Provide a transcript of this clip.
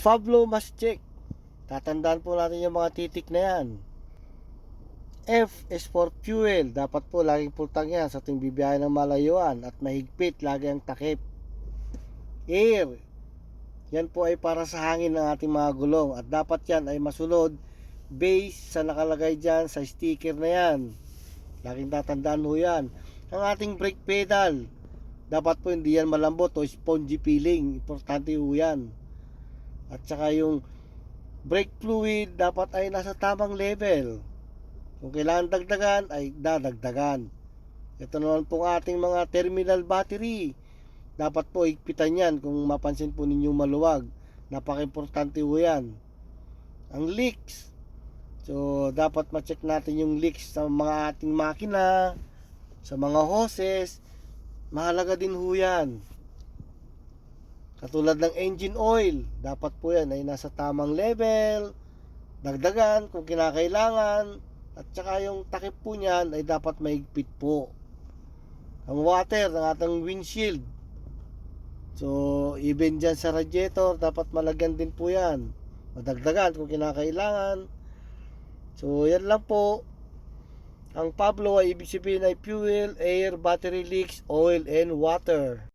Pablo must check. Tatandaan po natin yung mga titik na yan. F is for fuel. Dapat po laging pultang yan sa ating bibiyahe ng malayuan at mahigpit, lagi ang takip. Air. Yan po ay para sa hangin ng ating mga gulong at dapat yan ay masunod base sa nakalagay dyan sa sticker na yan. Laging tatandaan ho yan. Ang ating brake pedal, dapat po hindi yan malambot o spongy feeling. Importante ho yan. At saka yung brake fluid dapat ay nasa tamang level. Kung kailangan dagdagan ay dadagdagan. Ito naman po ang ating mga terminal battery. Dapat po higpitan yan kung mapansin po ninyo maluwag. Napaka-importante po yan. Ang leaks. So dapat ma-check natin yung leaks sa mga ating makina, sa mga hoses. Mahalaga din po yan. Katulad ng engine oil. Dapat po yan ay nasa tamang level. Dagdagan kung kinakailangan. At saka yung takip po niyan ay dapat mahigpit po. Ang water ng ating windshield. So even dyan sa radiator, dapat malagyan din po yan. Madagdagan kung kinakailangan. So yan lang po. Ang Pablo ay ibig sabihin ay fuel, air, battery leaks, oil, and water.